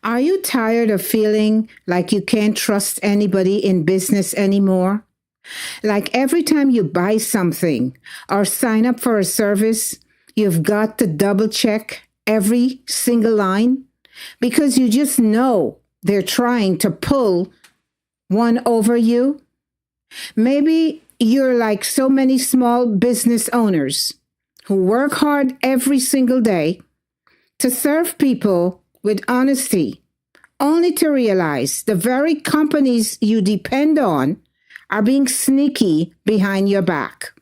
Are you tired of feeling like you can't trust anybody in business anymore? Like every time you buy something or sign up for a service, you've got to double check every single line because you just know they're trying to pull one over you? Maybe you're like so many small business owners who work hard every single day to serve people with honesty, only to realize the very companies you depend on are being sneaky behind your back.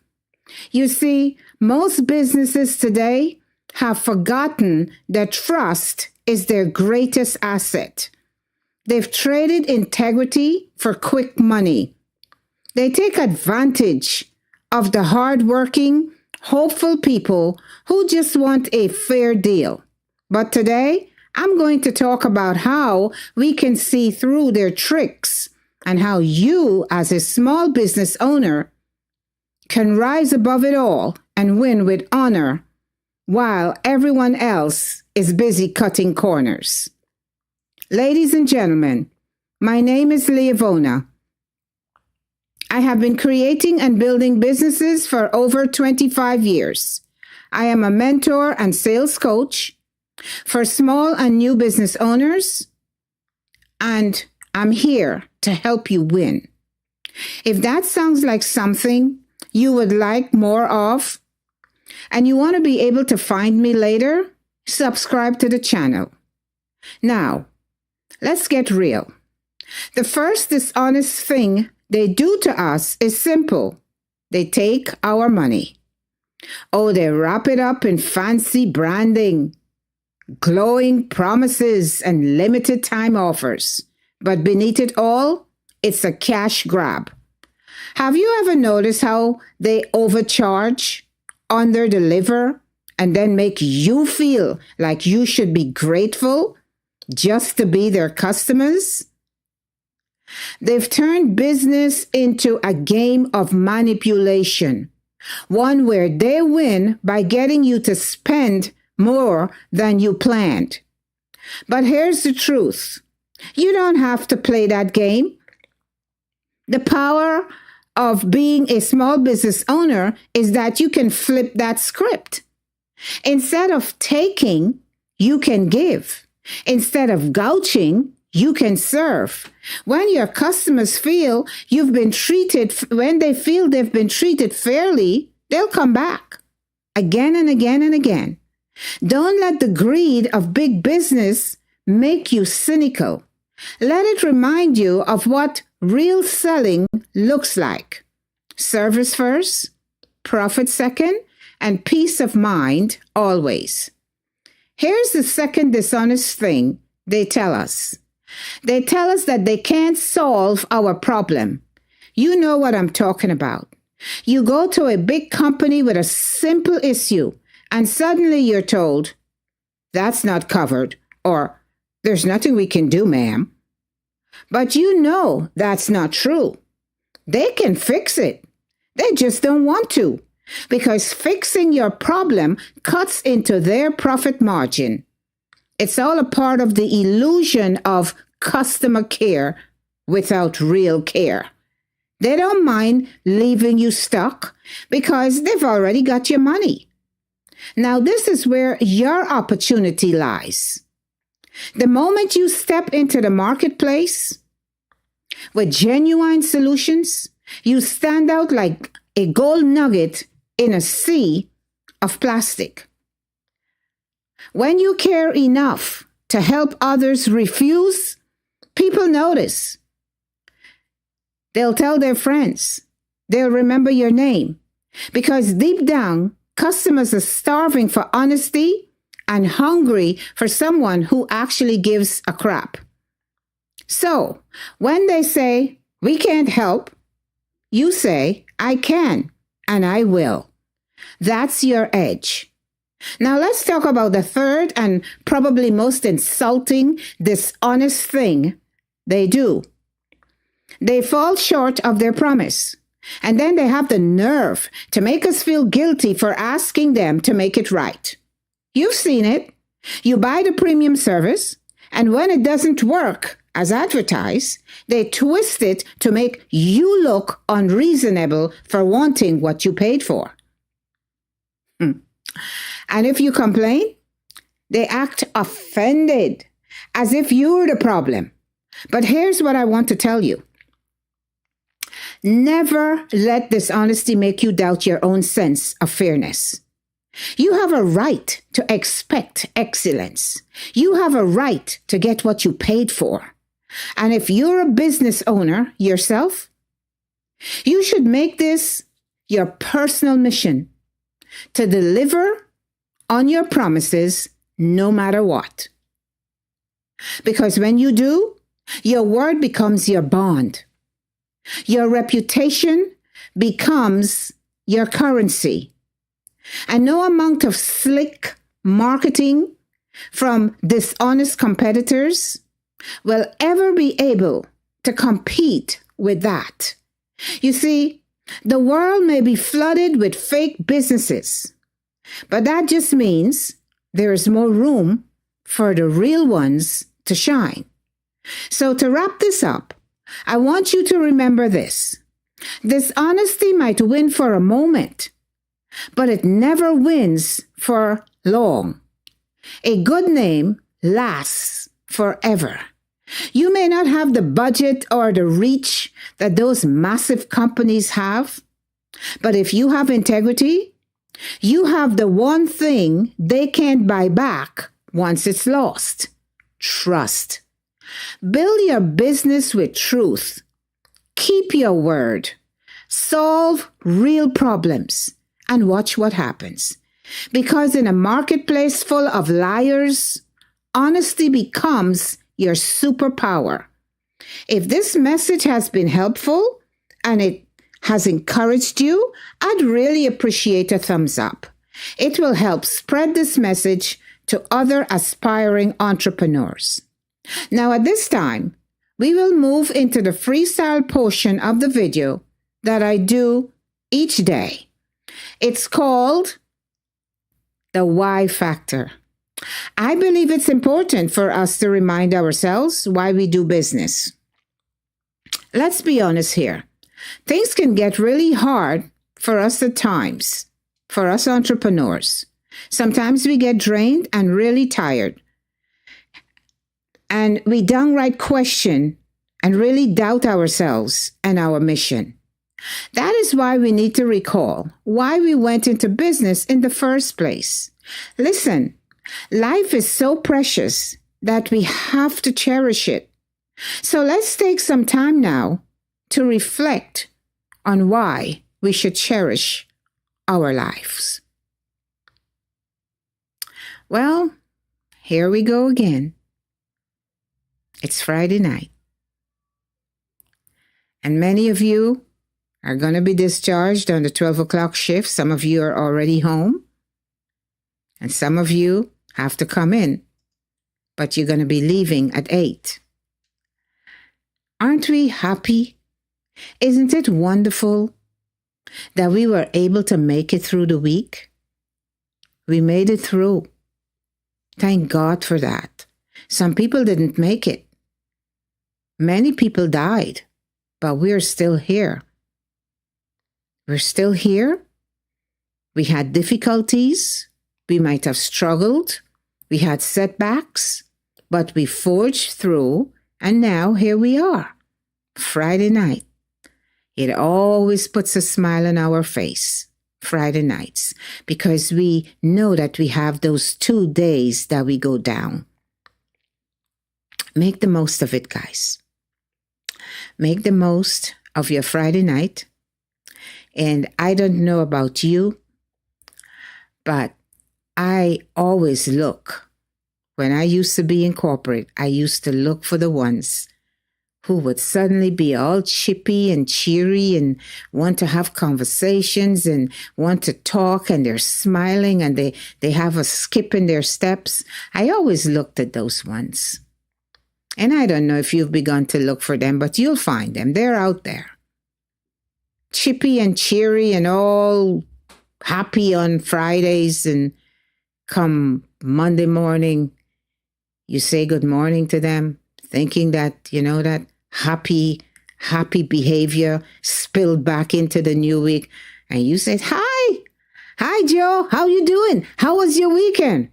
You see, most businesses today have forgotten that trust is their greatest asset. They've traded integrity for quick money. They take advantage of the hardworking, hopeful people who just want a fair deal. But today, I'm going to talk about how we can see through their tricks and how you, as a small business owner, can rise above it all and win with honor while everyone else is busy cutting corners. Ladies and gentlemen, my name is Leovona. I have been creating and building businesses for over 25 years. I am a mentor and sales coach for small and new business owners, and I'm here to help you win. If that sounds like something you would like more of, and you want to be able to find me later, subscribe to the channel. Now, let's get real. The first dishonest thing they do to us is simple. They take our money. Oh, they wrap it up in fancy branding, glowing promises, and limited time offers. But beneath it all, it's a cash grab. Have you ever noticed how they overcharge, underdeliver, and then make you feel like you should be grateful just to be their customers? They've turned business into a game of manipulation, one where they win by getting you to spend more than you planned. But here's the truth. You don't have to play that game. The power of being a small business owner is that you can flip that script. Instead of taking, you can give. Instead of gouching, you can serve. When your customers feel when they feel they've been treated fairly, they'll come back again and again and again. Don't let the greed of big business make you cynical. Let it remind you of what real selling looks like. Service first, profit second, and peace of mind always. Here's the second dishonest thing they tell us. They tell us that they can't solve our problem. You know what I'm talking about. You go to a big company with a simple issue, and suddenly you're told, that's not covered, or there's nothing we can do, ma'am. But you know that's not true. They can fix it. They just don't want to, because fixing your problem cuts into their profit margin. It's all a part of the illusion of customer care without real care. They don't mind leaving you stuck because they've already got your money. Now, this is where your opportunity lies. The moment you step into the marketplace with genuine solutions, you stand out like a gold nugget in a sea of plastic. When you care enough to help others refuse, people notice. They'll tell their friends. They'll remember your name. Because deep down, customers are starving for honesty and hungry for someone who actually gives a crap. So, when they say, we can't help, you say, I can and I will. That's your edge. Now let's talk about the third and probably most insulting, dishonest thing they do. They fall short of their promise, and then they have the nerve to make us feel guilty for asking them to make it right. You've seen it. You buy the premium service, And when it doesn't work as advertised, they twist it to make you look unreasonable for wanting what you paid for. And if you complain, they act offended, as if you're the problem. But here's what I want to tell you. Never let dishonesty make you doubt your own sense of fairness. You have a right to expect excellence. You have a right to get what you paid for. And if you're a business owner yourself, you should make this your personal mission to deliver on your promises no matter what. Because when you do, your word becomes your bond. Your reputation becomes your currency. And no amount of slick marketing from dishonest competitors will ever be able to compete with that. You see, the world may be flooded with fake businesses, but that just means there is more room for the real ones to shine. So to wrap this up, I want you to remember this. Dishonesty might win for a moment, but it never wins for long. A good name lasts forever. You may not have the budget or the reach that those massive companies have, but if you have integrity, you have the one thing they can't buy back once it's lost: trust. Build your business with truth. Keep your word. Solve real problems and watch what happens. Because in a marketplace full of liars, honesty becomes your superpower. If this message has been helpful and it has encouraged you, I'd really appreciate a thumbs up. It will help spread this message to other aspiring entrepreneurs. Now at this time, we will move into the freestyle portion of the video that I do each day. It's called the why factor. I believe it's important for us to remind ourselves why we do business. Let's be honest here. Things can get really hard for us at times, for us entrepreneurs. Sometimes we get drained and really tired. And we downright question and really doubt ourselves and our mission. That is why we need to recall why we went into business in the first place. Listen, life is so precious that we have to cherish it. So let's take some time now to reflect on why we should cherish our lives. Well, here we go again. It's Friday night. And many of you are going to be discharged on the 12 o'clock shift. Some of you are already home. And some of you have to come in. But you're going to be leaving at 8. Aren't we happy? Isn't it wonderful that we were able to make it through the week? We made it through. Thank God for that. Some people didn't make it. Many people died, but we're still here. We're still here. We had difficulties. We might have struggled. We had setbacks, but we forged through, and now here we are. Friday night. It always puts a smile on our face, Friday nights, because we know that we have those 2 days that we go down. Make the most of it, guys. Make the most of your Friday night. And I don't know about you, but I always look. When I used to be in corporate, I used to look for the ones who would suddenly be all chippy and cheery and want to have conversations and want to talk, and they're smiling and they have a skip in their steps. I always looked at those ones. And I don't know if you've begun to look for them, but you'll find them. They're out there. Chippy and cheery and all happy on Fridays, and come Monday morning, You say good morning to them, thinking that, that happy behavior spilled back into the new week. And you said, hi, Joe. How you doing? How was your weekend?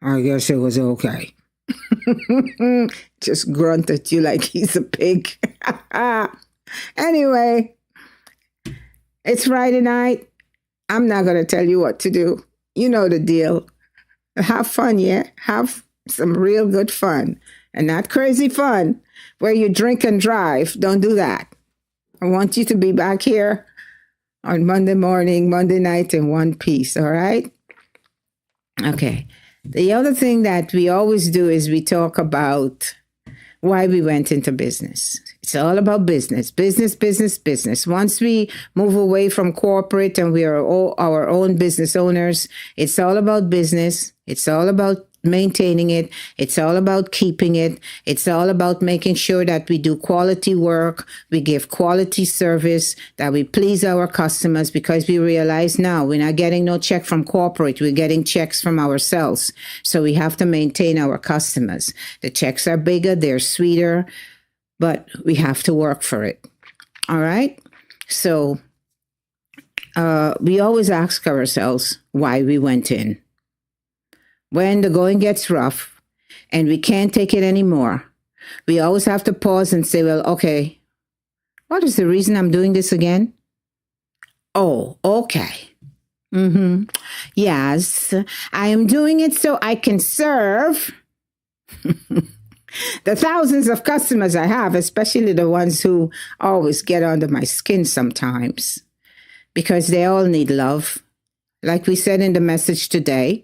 I guess it was okay. Just grunt at you like he's a pig. Anyway, it's Friday night. I'm not going to tell you what to do. You know the deal. Have fun, yeah? Have some real good fun. And not crazy fun where you drink and drive. Don't do that. I want you to be back here on Monday morning, Monday night in one piece, all right? Okay. The other thing that we always do is we talk about why we went into business. It's all about business. Once we move away from corporate and we are all our own business owners, it's all about business. It's all about maintaining it. It's all about keeping it. It's all about making sure that we do quality work, we give quality service, that we please our customers, because we realize now we're not getting no check from corporate. We're getting checks from ourselves. So we have to maintain our customers. The checks are bigger, they're sweeter, but we have to work for it. All right? So we always ask ourselves why we went in. When the going gets rough and we can't take it anymore, we always have to pause and say, well, okay, what is the reason I'm doing this again? Oh, okay. Yes, I am doing it so I can serve the thousands of customers I have, especially the ones who always get under my skin sometimes, because they all need love. Like we said in the message today,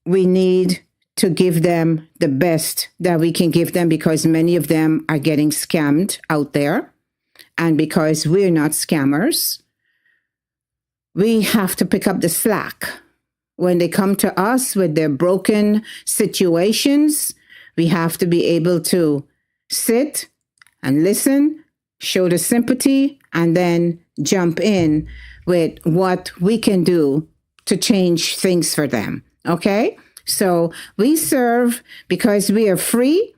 we need to give them the best that we can give them, because many of them are getting scammed out there. And because we're not scammers, we have to pick up the slack. When they come to us with their broken situations, we have to be able to sit and listen, show the sympathy, and then jump in with what we can do to change things for them. Okay? So we serve because we are free.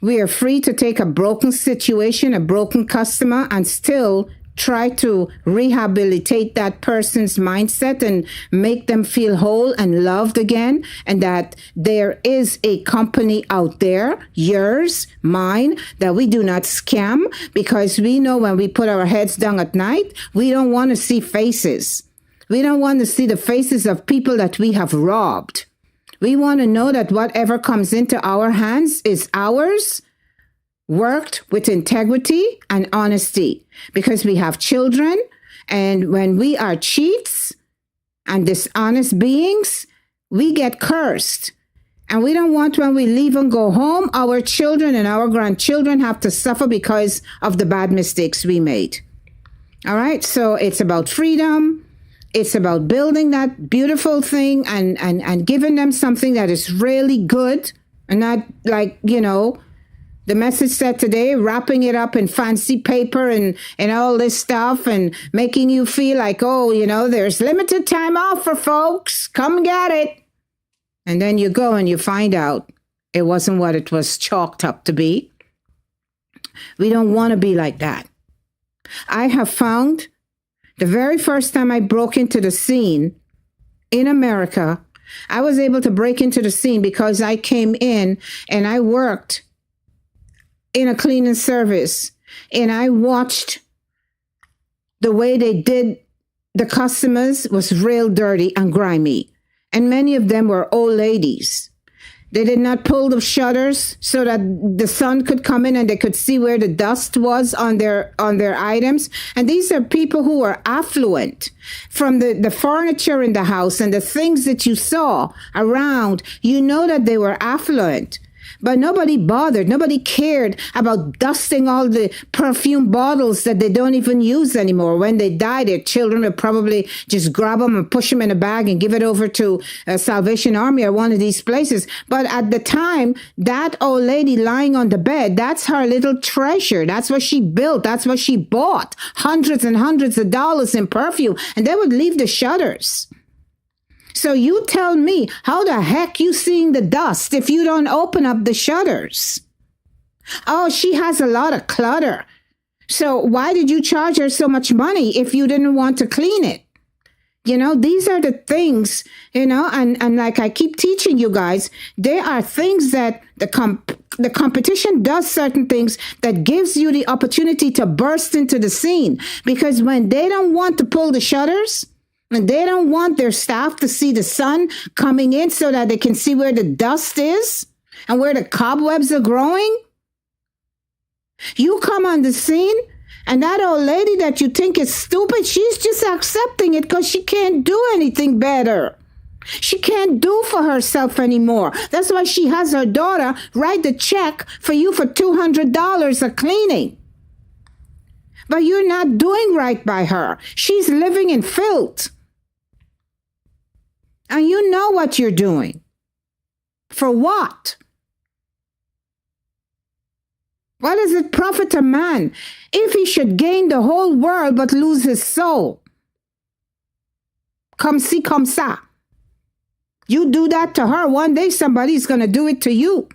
We are free to take a broken situation, a broken customer, and still try to rehabilitate that person's mindset and make them feel whole and loved again. And that there is a company out there, yours, mine, that we do not scam, because we know when we put our heads down at night, we don't want to see faces. We don't want to see the faces of people that we have robbed. We want to know that whatever comes into our hands is ours, worked with integrity and honesty, because we have children. And when we are cheats and dishonest beings, we get cursed. And we don't want, when we leave and go home, our children and our grandchildren have to suffer because of the bad mistakes we made. All right. So it's about freedom. It's about building that beautiful thing and giving them something that is really good, and not like, the message said today, wrapping it up in fancy paper and all this stuff and making you feel like, there's limited time off for folks. Come get it. And then you go and you find out it wasn't what it was chalked up to be. We don't want to be like that. I have found the very first time I broke into the scene in America, I was able to break into the scene because I came in and I worked in a cleaning service, and I watched the way they did the customers was real dirty and grimy. And many of them were old ladies. They did not pull the shutters so that the sun could come in and they could see where the dust was on their items. And these are people who are affluent. From the furniture in the house and the things that you saw around, you know that they were affluent. But nobody bothered. Nobody cared about dusting all the perfume bottles that they don't even use anymore. When they die, their children would probably just grab them and push them in a bag and give it over to Salvation Army or one of these places. But at the time, that old lady lying on the bed, that's her little treasure. That's what she built. That's what she bought. Hundreds and hundreds of dollars in perfume. And they would leave the shutters. So you tell me, how the heck you seeing the dust if you don't open up the shutters? Oh, she has a lot of clutter. So why did you charge her so much money if you didn't want to clean it? These are the things, and like I keep teaching you guys, there are things that the competition does certain things that gives you the opportunity to burst into the scene. Because when they don't want to pull the shutters, and they don't want their staff to see the sun coming in so that they can see where the dust is and where the cobwebs are growing, you come on the scene, and that old lady that you think is stupid, she's just accepting it because she can't do anything better. She can't do for herself anymore. That's why she has her daughter write the check for you for $200 of cleaning. But you're not doing right by her. She's living in filth. And you know what you're doing. For what? What does it profit a man if he should gain the whole world but lose his soul? Comme ci, comme ça. You do that to her, one day somebody's going to do it to you.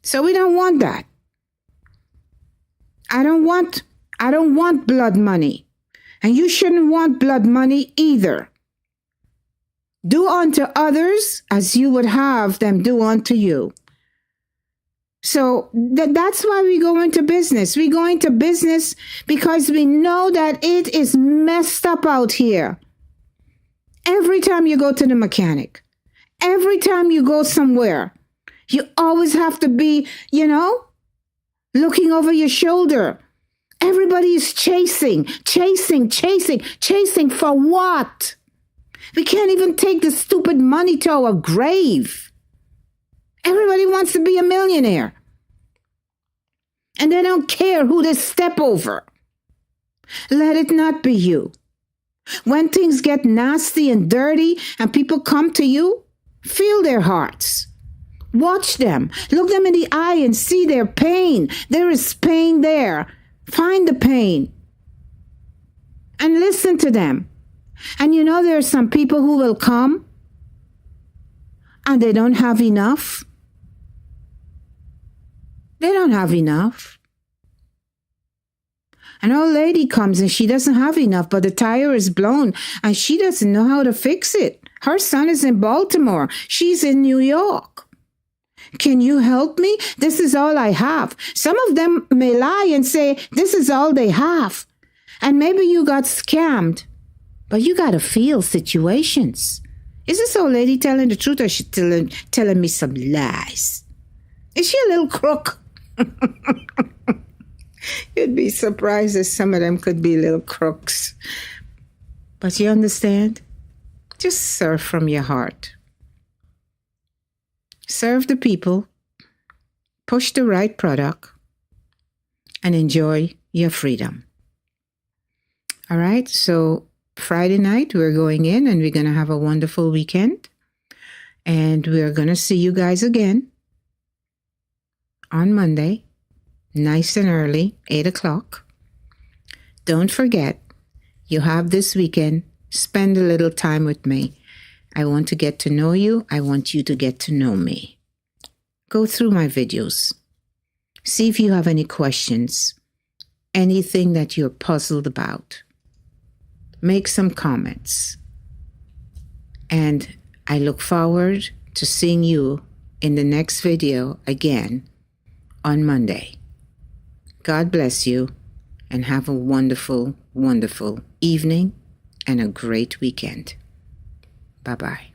So we don't want that. I don't want blood money. And you shouldn't want blood money either. Do unto others as you would have them do unto you. So that's why we go into business. We go into business because we know that it is messed up out here. Every time you go to the mechanic, every time you go somewhere, you always have to be, looking over your shoulder. Everybody is chasing for what? We can't even take the stupid money to our grave. Everybody wants to be a millionaire. And they don't care who they step over. Let it not be you. When things get nasty and dirty and people come to you, feel their hearts. Watch them. Look them in the eye and see their pain. There is pain there. Find the pain. And listen to them. And there are some people who will come and they don't have enough. They don't have enough. An old lady comes and she doesn't have enough, but the tire is blown and she doesn't know how to fix it. Her son is in Baltimore. She's in New York. Can you help me? This is all I have. Some of them may lie and say this is all they have. And maybe you got scammed. But you got to feel situations. Is this old lady telling the truth or is she telling me some lies? Is she a little crook? You'd be surprised that some of them could be little crooks. But you understand? Just serve from your heart. Serve the people, push the right product, and enjoy your freedom. All right, so Friday night, we're going in and we're going to have a wonderful weekend. And we're going to see you guys again on Monday, nice and early, 8 o'clock. Don't forget, you have this weekend. Spend a little time with me. I want to get to know you. I want you to get to know me. Go through my videos. See if you have any questions, anything that you're puzzled about. Make some comments. And I look forward to seeing you in the next video again on Monday. God bless you and have a wonderful, wonderful evening and a great weekend. Bye-bye.